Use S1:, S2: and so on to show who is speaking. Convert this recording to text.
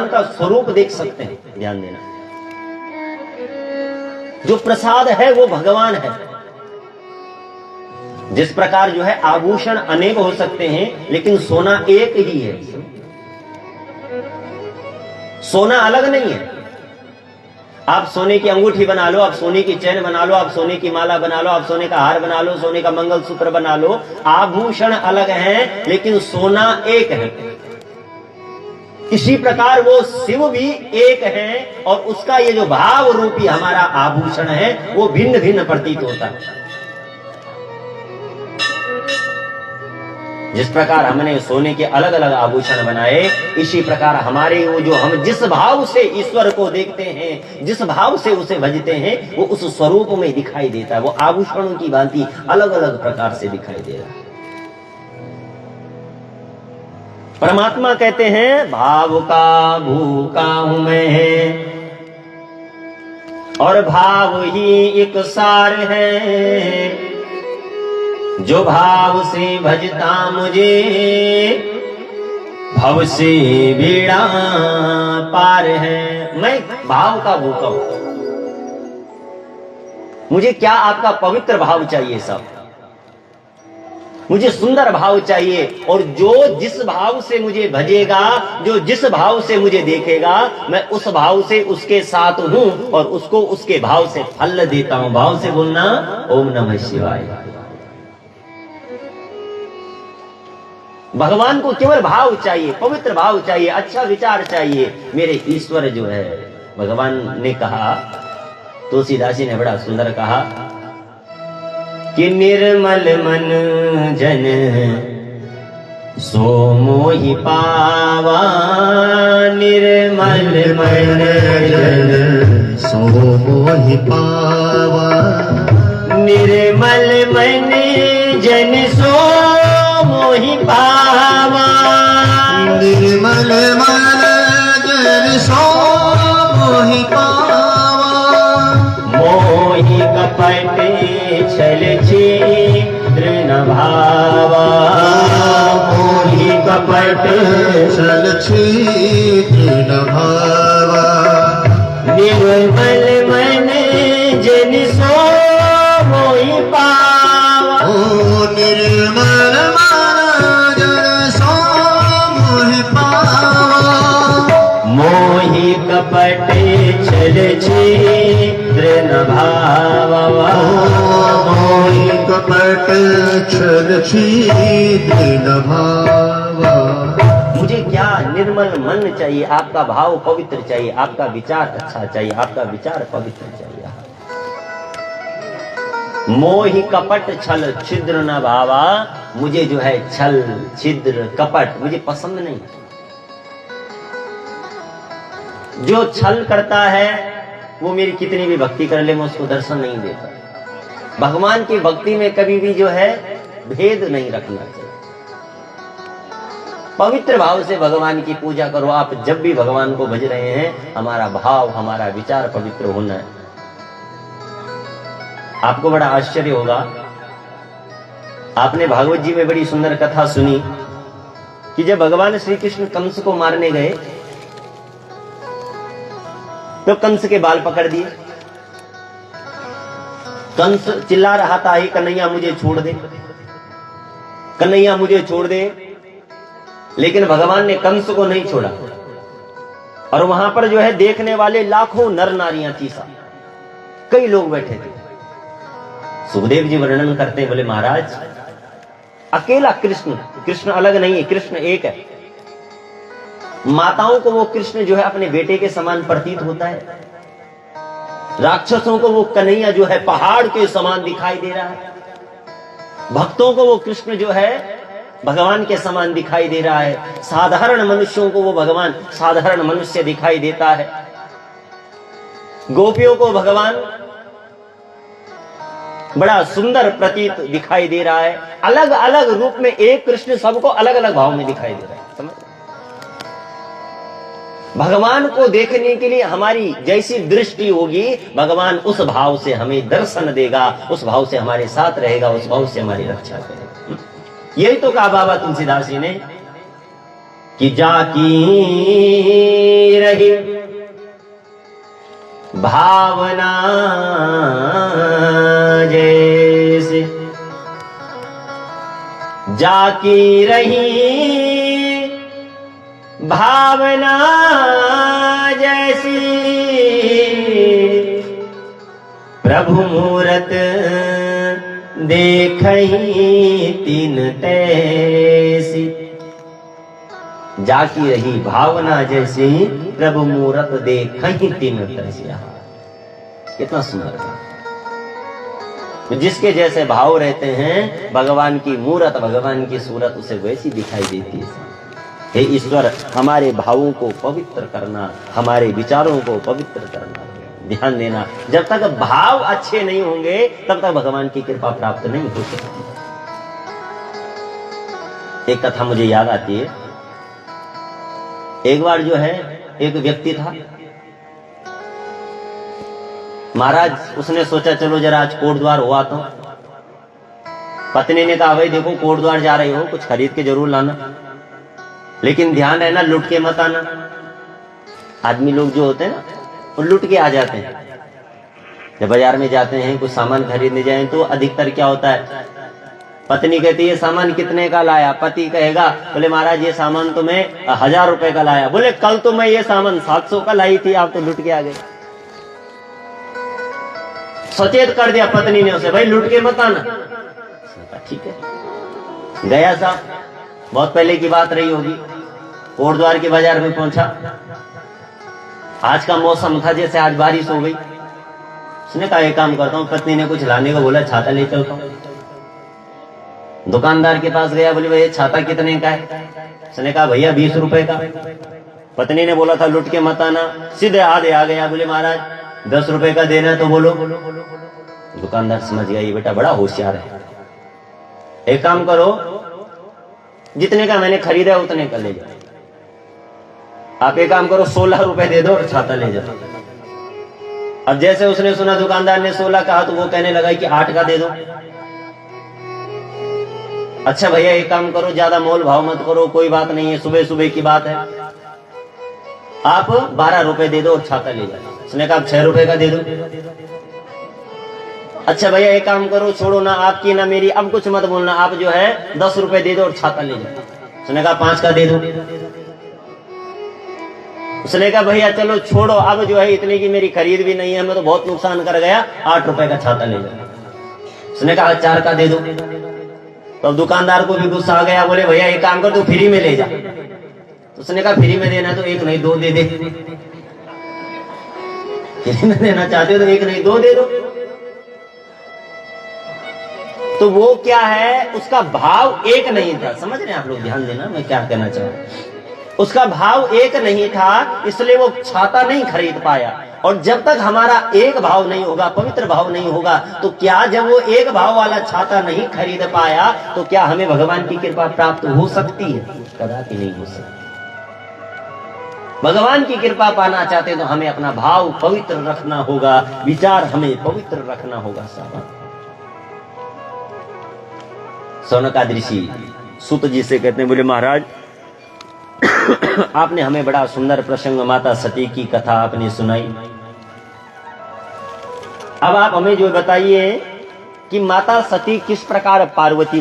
S1: का स्वरूप देख सकते हैं, ध्यान देना। जो प्रसाद है वो भगवान है। जिस प्रकार जो है आभूषण अनेक हो सकते हैं, लेकिन सोना एक ही है। सोना अलग नहीं है। आप सोने की अंगूठी बना लो, आप सोने की चैन बना लो, आप सोने की माला बना लो, आप सोने का हार बना लो, सोने का मंगलसूत्र बना लो, आभूषण अलग हैं, लेकिन सोना एक है। इसी प्रकार वो शिव भी एक है, और उसका ये जो भाव रूपी हमारा आभूषण है वो भिन्न भिन्न प्रतीत होता है। जिस प्रकार हमने सोने के अलग अलग आभूषण बनाए, इसी प्रकार हमारे वो जो हम जिस भाव से ईश्वर को देखते हैं, जिस भाव से उसे भजते हैं, वो उस स्वरूप में दिखाई देता है। वो आभूषणों की भांति अलग अलग प्रकार से दिखाई दे रहा है। परमात्मा कहते हैं भाव का भूखा हूं मैं, और भाव ही एक सार है। जो भाव से भजता मुझे, भव से बेड़ा पार है। मैं भाव का भूखा हूं। मुझे क्या आपका पवित्र भाव चाहिए सब। मुझे सुंदर भाव चाहिए, और जो जिस भाव से मुझे भजेगा, जो जिस भाव से मुझे देखेगा, मैं उस भाव से उसके साथ हूं, और उसको उसके भाव से फल देता हूं। भाव से बोलना ओम नमः शिवाय। भगवान को केवल भाव चाहिए, पवित्र भाव चाहिए, अच्छा विचार चाहिए। मेरे ईश्वर जो है, भगवान ने कहा, तुलसीदास जी ने बड़ा सुंदर कहा कि निर्मल मन जन सो मोहि पावा। निर्मल मन जन
S2: सो मोहि पावा।
S1: निर्मल मन जन सो मोहि पावा।
S2: निर्मल मन जन सो मोहि पावा।
S1: मोहि कपट छल छिद्र न भावा। मोहि कपट
S2: छल छिद्र न भावा।
S1: निर्मल मन जन सो मोहि पावा।
S2: ओ निर्मल मन जन सो मोहि पावा।
S1: मोहि कपट छल छिद्र न भावा।
S2: मोहि कपट छल छिद्र न भावा।
S1: मुझे क्या निर्मल मन चाहिए, आपका भाव पवित्र चाहिए, आपका विचार अच्छा चाहिए, आपका विचार पवित्र चाहिए। मोहि कपट छल छिद्र न भावा। मुझे जो है छल छिद्र कपट मुझे पसंद नहीं। जो छल करता है वो मेरी कितनी भी भक्ति कर ले, मैं उसको दर्शन नहीं देता। भगवान की भक्ति में कभी भी जो है भेद नहीं रखना चाहिए। पवित्र भाव से भगवान की पूजा करो। आप जब भी भगवान को भज रहे हैं, हमारा भाव हमारा विचार पवित्र होना है। आपको बड़ा आश्चर्य होगा, आपने भागवत जी में बड़ी सुंदर कथा सुनी कि जब भगवान श्री कृष्ण कंस को मारने गए तो कंस के बाल पकड़ दिए। कंस चिल्ला रहा था, हे कन्हैया मुझे छोड़ दे, कन्हैया मुझे छोड़ दे। लेकिन भगवान ने कंस को नहीं छोड़ा, और वहां पर जो है देखने वाले लाखों नर नारियां थी, कई लोग बैठे थे। सुखदेव जी वर्णन करते, बोले महाराज अकेला कृष्ण, कृष्ण अलग नहीं है, कृष्ण एक है। माताओं को वो कृष्ण जो है अपने बेटे के समान प्रतीत होता है। राक्षसों को वो कन्हैया जो है पहाड़ के समान दिखाई दे रहा है। भक्तों को वो कृष्ण जो है भगवान के समान दिखाई दे रहा है। साधारण मनुष्यों को वो भगवान साधारण मनुष्य दिखाई देता है। गोपियों को भगवान बड़ा सुंदर प्रतीत दिखाई दे रहा है। अलग अलग रूप में एक कृष्ण सबको अलग अलग भाव में दिखाई दे रहा है। समझ? भगवान को देखने के लिए हमारी जैसी दृष्टि होगी, भगवान उस भाव से हमें दर्शन देगा, उस भाव से हमारे साथ रहेगा, उस भाव से हमारी रक्षा करेगा। यही तो कहा बाबा तुलसीदास जी ने कि जाकी रही भावना जैसे, जाकी रही भावना जैसी, प्रभु मूरत देखई तीन तैसी। जाकी रही भावना जैसी, प्रभु मूरत देखई तीन तैसी। कितना सुंदर है। तो जिसके जैसे भाव रहते हैं, भगवान की मूरत, भगवान की सूरत उसे वैसी दिखाई देती है। हे ईश्वर, हमारे भावों को पवित्र करना, हमारे विचारों को पवित्र करना, ध्यान देना। जब तक भाव अच्छे नहीं होंगे तब तक भगवान की कृपा प्राप्त नहीं हो सकती। एक कथा मुझे याद आती है। एक बार जो है एक व्यक्ति था, महाराज उसने सोचा चलो जरा आज कोट द्वार हुआ तो। पत्नी ने कहा भाई देखो कोट द्वार जा रही हो, कुछ खरीद के जरूर लाना, लेकिन ध्यान रहना लुट के मत आना। आदमी लोग जो होते हैं ना वो लुट के आ जाते हैं। जब बाजार में जाते हैं कुछ सामान खरीदने जाएं तो अधिकतर क्या होता है, पत्नी कहती है सामान कितने का लाया, पति कहेगा बोले महाराज ये सामान तो मैं 1000 रुपए का लाया। बोले कल तो मैं ये सामान 700 का लाई थी, आप तो लुट के आ गए। सचेत कर दिया पत्नी ने उसे, भाई लुट के मत आना। ठीक है, गया साहब, बहुत पहले की बात रही होगी, कोट द्वार के बाजार में पहुंचा। आज का मौसम था जैसे आज बारिश हो गई। उसने कहा एक काम करता हूं, पत्नी ने कुछ लाने को बोला, छाता ले चलता हूं। दुकानदार के पास गया, बोले भैया छाता कितने का है? उसने कहा भैया 20 रुपए का। पत्नी ने बोला था लुट के मत आना, सीधे आधे आ गया। बोले महाराज 10 रुपए का देना तो बोलो। दुकानदार समझ गया ये बेटा बड़ा होशियार है। एक काम करो, जितने का मैंने खरीदा उतने का ले जाओ। आप एक काम करो 16 रुपए दे दो और छाता ले जाओ। अब जैसे उसने सुना दुकानदार ने 16 कहा तो वो कहने लगा कि 8 का दे दो। अच्छा भैया एक काम करो, ज्यादा मोल भाव मत करो, कोई बात नहीं है, सुबह सुबह की बात है, आप 12 रुपए दे दो और छाता ले जाओ। उसने कहा 6 रुपए का दे दो। अच्छा भैया एक काम करो, छोड़ो ना आपकी ना मेरी, अब कुछ मत बोलना, आप जो है 10 रुपए दे दो और छाता ले जाओ। उसने कहा 5 का दे दो। उसने कहा भैया चलो छोड़ो, अब जो है इतने की मेरी खरीद भी नहीं है, मैं तो बहुत नुकसान कर गया, 8 रुपए का छाता ले जाओ। उसने कहा 4 का दे दो। तो दुकानदार को भी गुस्सा आ गया, बोले भैया एक काम कर तू फ्री में ले जा। तो उसने कहा फ्री में देना तो 1 नहीं 2 दे दे। फ्री में देना चाहते हो तो 1 नहीं 2 दे दो। तो वो क्या है, उसका भाव एक नहीं था। समझ रहे हैं आप लोग, ध्यान देना मैं क्या कहना चाह रहा हूं। उसका भाव एक नहीं था, इसलिए वो छाता नहीं खरीद पाया। और जब तक हमारा एक भाव नहीं होगा, पवित्र भाव नहीं होगा, तो क्या जब वो एक भाव वाला छाता नहीं खरीद पाया तो क्या हमें भगवान की कृपा प्राप्त हो सकती है? कदापि नहीं हो सकती। भगवान की कृपा पाना चाहते तो हमें अपना भाव पवित्र रखना होगा, विचार हमें पवित्र रखना होगा। साहब सौनकादृषि सुत जी से कहते हैं, बोले महाराज आपने हमें बड़ा सुंदर प्रसंग माता सती की कथा आपने सुनाई। अब आप हमें जो बताइए कि माता सती किस प्रकार पार्वती